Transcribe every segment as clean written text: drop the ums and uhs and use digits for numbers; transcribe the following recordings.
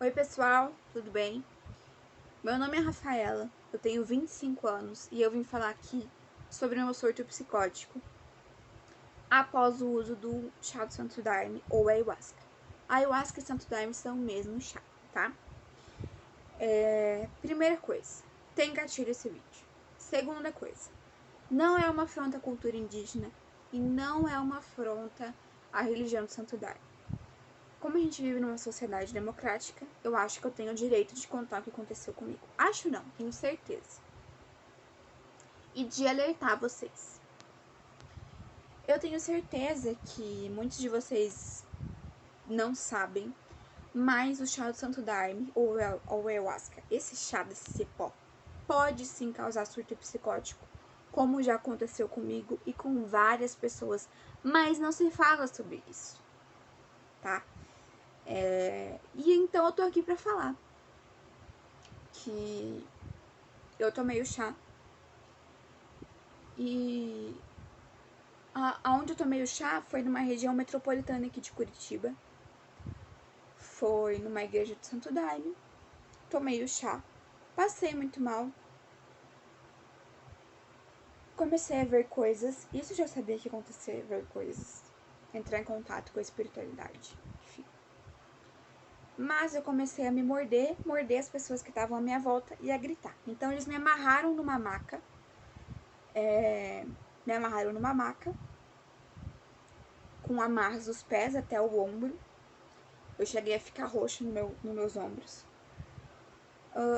Oi pessoal, tudo bem? Meu nome é Rafaela, eu tenho 25 anos e eu vim falar aqui sobre o meu surto psicótico após o uso do chá do Santo Daime ou ayahuasca. A ayahuasca e Santo Daime são o mesmo chá, tá? Primeira coisa, tem gatilho esse vídeo. Segunda coisa, não é uma afronta à cultura indígena e não é uma afronta à religião do Santo Daime. Como a gente vive numa sociedade democrática, eu acho que eu tenho o direito de contar o que aconteceu comigo. Acho não, tenho certeza. E de alertar vocês. Eu tenho certeza que muitos de vocês não sabem, mas o chá do Santo Daime, ou ayahuasca, esse chá desse cipó, pode sim causar surto psicótico, como já aconteceu comigo e com várias pessoas, mas não se fala sobre isso, tá? E então eu tô aqui pra falar que eu tomei o chá e aonde eu tomei o chá foi numa região metropolitana aqui de Curitiba. Foi numa igreja de Santo Daime. Tomei o chá, passei muito mal. Comecei a ver coisas, isso eu já sabia que ia acontecer, ver coisas, entrar em contato com a espiritualidade, enfim. Mas eu comecei a me morder as pessoas que estavam à minha volta e a gritar. Então eles me amarraram numa maca, com amarras dos pés até o ombro. Eu cheguei a ficar roxa nos meus ombros.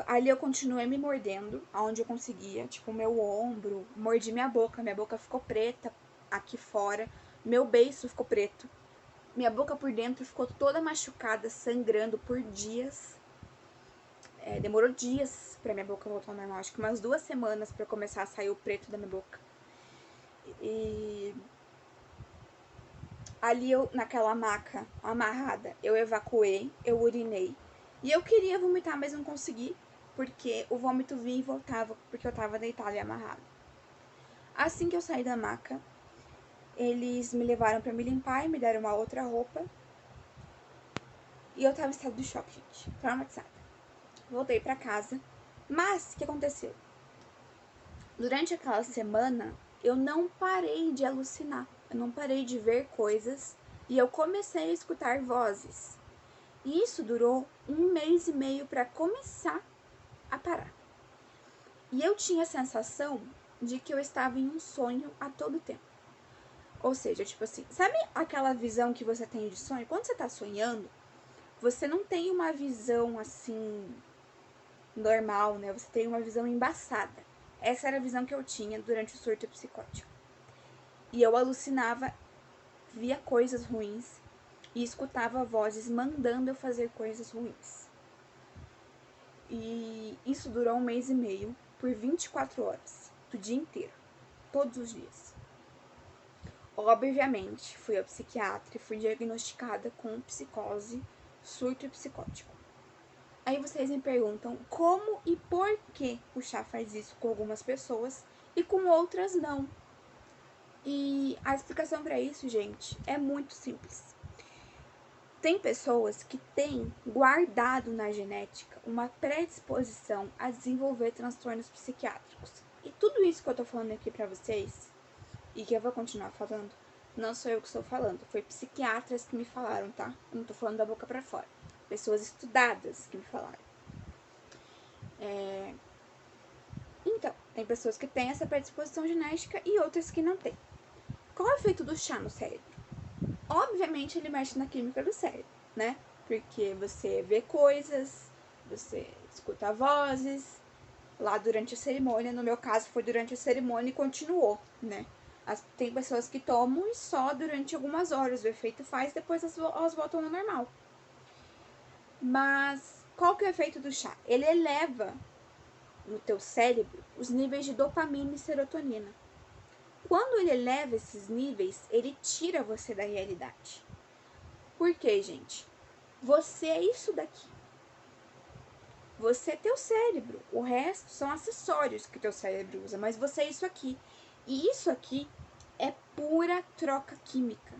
Ali eu continuei me mordendo, aonde eu conseguia, tipo, meu ombro, mordi minha boca ficou preta aqui fora, meu beiço ficou preto, minha boca por dentro ficou toda machucada, sangrando por dias. Demorou dias pra minha boca voltar ao normal, acho que umas 2 semanas pra começar a sair o preto da minha boca. E ali eu, naquela maca amarrada, eu evacuei, eu urinei. E eu queria vomitar, mas não consegui, porque o vômito vinha e voltava, porque eu tava deitada e amarrada. Assim que eu saí da maca, eles me levaram pra me limpar e me deram uma outra roupa. E eu tava em estado de choque, gente, traumatizada. Voltei pra casa, mas o que aconteceu? Durante aquela semana, eu não parei de alucinar, eu não parei de ver coisas e eu comecei a escutar vozes. E isso durou 1 mês e meio para começar a parar. E eu tinha a sensação de que eu estava em um sonho a todo tempo. Ou seja, tipo assim, sabe aquela visão que você tem de sonho? Quando você tá sonhando, você não tem uma visão assim normal, né? Você tem uma visão embaçada. Essa era a visão que eu tinha durante o surto psicótico. E eu alucinava, via coisas ruins e escutava vozes mandando eu fazer coisas ruins. E isso durou 1 mês e meio, por 24 horas, do dia inteiro, todos os dias. Obviamente, fui ao psiquiatra e fui diagnosticada com psicose, surto psicótico. Aí vocês me perguntam como e por que o chá faz isso com algumas pessoas e com outras não. E a explicação para isso, gente, é muito simples. Tem pessoas que têm guardado na genética uma predisposição a desenvolver transtornos psiquiátricos. E tudo isso que eu tô falando aqui pra vocês, e que eu vou continuar falando, não sou eu que estou falando, foi psiquiatras que me falaram, tá? Eu não tô falando da boca pra fora. Pessoas estudadas que me falaram. Então, tem pessoas que têm essa predisposição genética e outras que não têm. Qual é o efeito do chá no cérebro? Obviamente ele mexe na química do cérebro, né? Porque você vê coisas, você escuta vozes lá durante a cerimônia. No meu caso foi durante a cerimônia e continuou, né? Tem pessoas que tomam e só durante algumas horas o efeito faz, depois elas voltam ao normal. Mas qual que é o efeito do chá? Ele eleva no teu cérebro os níveis de dopamina e serotonina. Quando ele eleva esses níveis, ele tira você da realidade. Por quê, gente? Você é isso daqui. Você é teu cérebro. O resto são acessórios que teu cérebro usa, mas você é isso aqui. E isso aqui é pura troca química.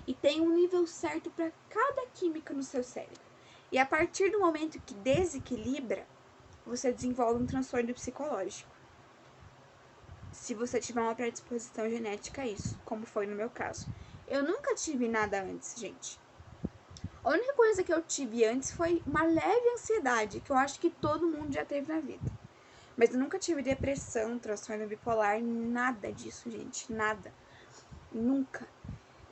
E tem um nível certo para cada química no seu cérebro. E a partir do momento que desequilibra, você desenvolve um transtorno psicológico. Se você tiver uma predisposição genética a isso, como foi no meu caso. Eu nunca tive nada antes, gente. A única coisa que eu tive antes foi uma leve ansiedade, que eu acho que todo mundo já teve na vida. Mas eu nunca tive depressão, transtorno bipolar, nada disso, gente, nada. Nunca.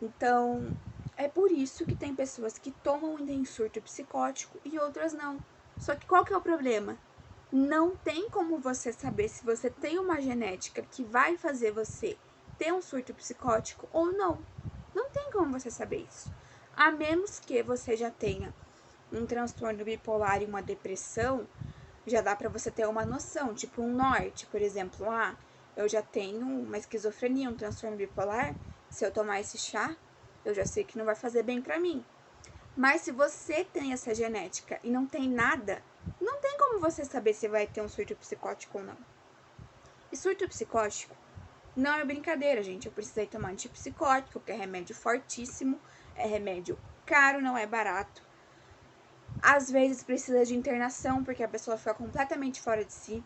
Então, é por isso que tem pessoas que tomam e têm surto psicótico e outras não. Só que qual que é o problema? Não tem como você saber se você tem uma genética que vai fazer você ter um surto psicótico ou não. Não tem como você saber isso. A menos que você já tenha um transtorno bipolar e uma depressão, já dá pra você ter uma noção, tipo um norte, por exemplo, eu já tenho uma esquizofrenia, um transtorno bipolar, se eu tomar esse chá, eu já sei que não vai fazer bem pra mim. Mas se você tem essa genética e não tem nada, não tem como você saber se vai ter um surto psicótico ou não. E surto psicótico não é brincadeira, gente. Eu precisei tomar antipsicótico, que é remédio fortíssimo, é remédio caro, não é barato. Às vezes precisa de internação, porque a pessoa fica completamente fora de si.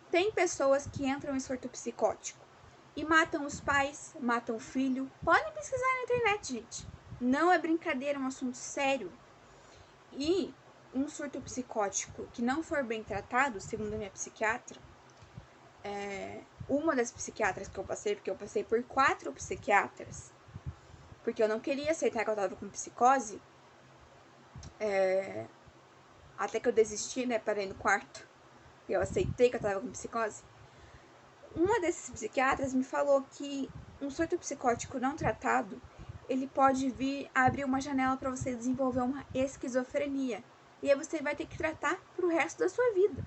Tem pessoas que entram em surto psicótico e matam os pais, matam o filho. Podem pesquisar na internet, gente. Não é brincadeira, é um assunto sério. E um surto psicótico que não for bem tratado, segundo a minha psiquiatra, uma das psiquiatras que eu passei, porque eu passei por 4 psiquiatras, porque eu não queria aceitar que eu tava com psicose, até que eu desisti, né, parei no quarto, e eu aceitei que eu tava com psicose. Uma desses psiquiatras me falou que um surto psicótico não tratado, ele pode vir a abrir uma janela para você desenvolver uma esquizofrenia. E aí você vai ter que tratar pro resto da sua vida.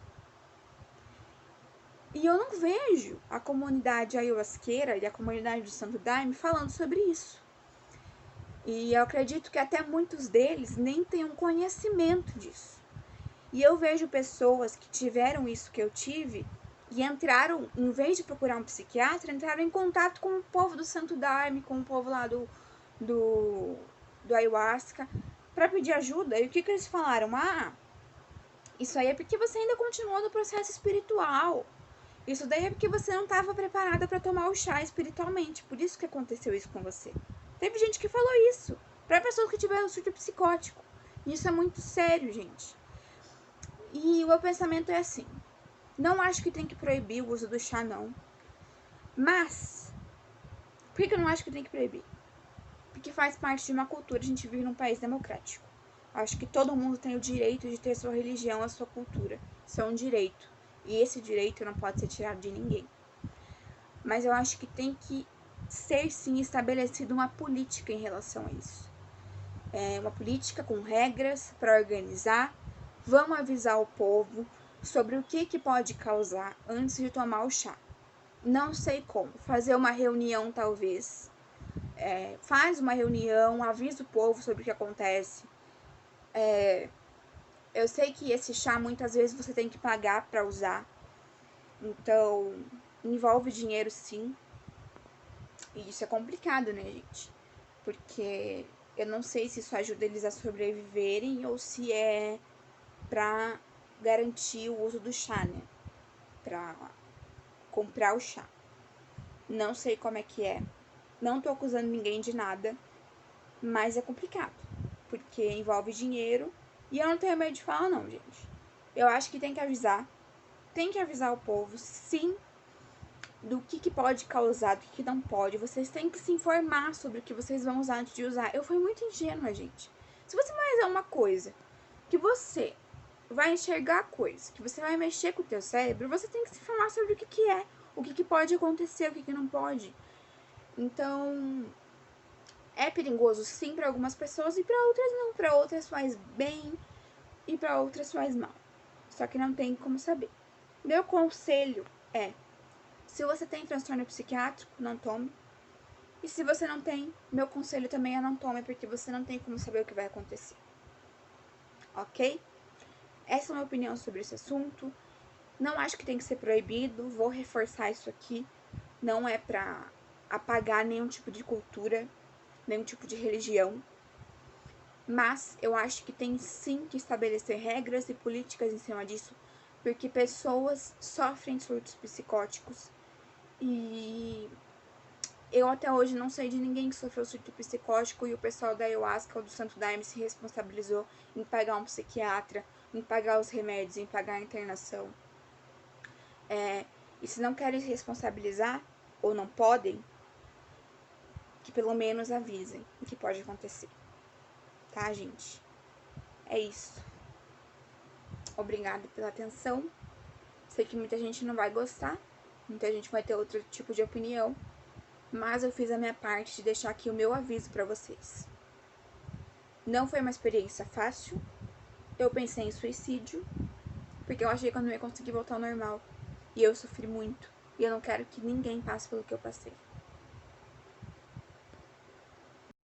E eu não vejo a comunidade ayahuasqueira e a comunidade do Santo Daime falando sobre isso. E eu acredito que até muitos deles nem tenham conhecimento disso. E eu vejo pessoas que tiveram isso que eu tive e entraram, em vez de procurar um psiquiatra, entraram em contato com o povo do Santo Daime, com o povo lá do ayahuasca, para pedir ajuda. E o que eles falaram? Isso aí é porque você ainda continuou no processo espiritual. Isso daí é porque você não estava preparada para tomar o chá espiritualmente. Por isso que aconteceu isso com você. Teve gente que falou isso para pessoas que tiveram surto psicótico. Isso é muito sério, gente. E o meu pensamento é assim: não acho que tem que proibir o uso do chá, não. Mas, por que eu não acho que tem que proibir? Porque faz parte de uma cultura, a gente vive num país democrático. Acho que todo mundo tem o direito de ter sua religião, a sua cultura. Isso é um direito. E esse direito não pode ser tirado de ninguém. Mas eu acho que tem que ser, sim, estabelecida uma política em relação a isso. Uma política com regras para organizar. Vamos avisar o povo sobre o que pode causar antes de tomar o chá. Não sei como. Fazer uma reunião, talvez. Faz uma reunião, avisa o povo sobre o que acontece. Eu sei que esse chá, muitas vezes, você tem que pagar para usar. Então, envolve dinheiro, sim. E isso é complicado, né, gente? Porque eu não sei se isso ajuda eles a sobreviverem ou se é pra garantir o uso do chá, né? Pra comprar o chá. Não sei como é que é. Não tô acusando ninguém de nada, mas é complicado. Porque envolve dinheiro e eu não tenho medo de falar, não, gente. Eu acho que tem que avisar. Tem que avisar o povo, sim, do que pode causar, do que não pode. Vocês têm que se informar sobre o que vocês vão usar antes de usar. Eu fui muito ingênua, gente. Se você vai usar uma coisa que você vai enxergar coisas, que você vai mexer com o teu cérebro, você tem que se informar sobre o que é, o que pode acontecer, o que não pode. Então, é perigoso sim para algumas pessoas e para outras não. Para outras faz bem e para outras faz mal. Só que não tem como saber. Meu conselho é: se você tem transtorno psiquiátrico, não tome. E se você não tem, meu conselho também é não tome, porque você não tem como saber o que vai acontecer. Ok? Essa é a minha opinião sobre esse assunto. Não acho que tem que ser proibido, vou reforçar isso aqui. Não é pra apagar nenhum tipo de cultura, nenhum tipo de religião. Mas eu acho que tem sim que estabelecer regras e políticas em cima disso, porque pessoas sofrem surtos psicóticos e eu até hoje não sei de ninguém que sofreu surto psicótico e o pessoal da ayahuasca ou do Santo Daime se responsabilizou em pagar um psiquiatra, em pagar os remédios, em pagar a internação. E se não querem se responsabilizar, ou não podem, que pelo menos avisem o que pode acontecer. Tá, gente? É isso. Obrigada pela atenção. Sei que muita gente não vai gostar, muita gente vai ter outro tipo de opinião, mas eu fiz a minha parte de deixar aqui o meu aviso pra vocês. Não foi uma experiência fácil. Eu pensei em suicídio, porque eu achei que eu não ia conseguir voltar ao normal. E eu sofri muito. E eu não quero que ninguém passe pelo que eu passei.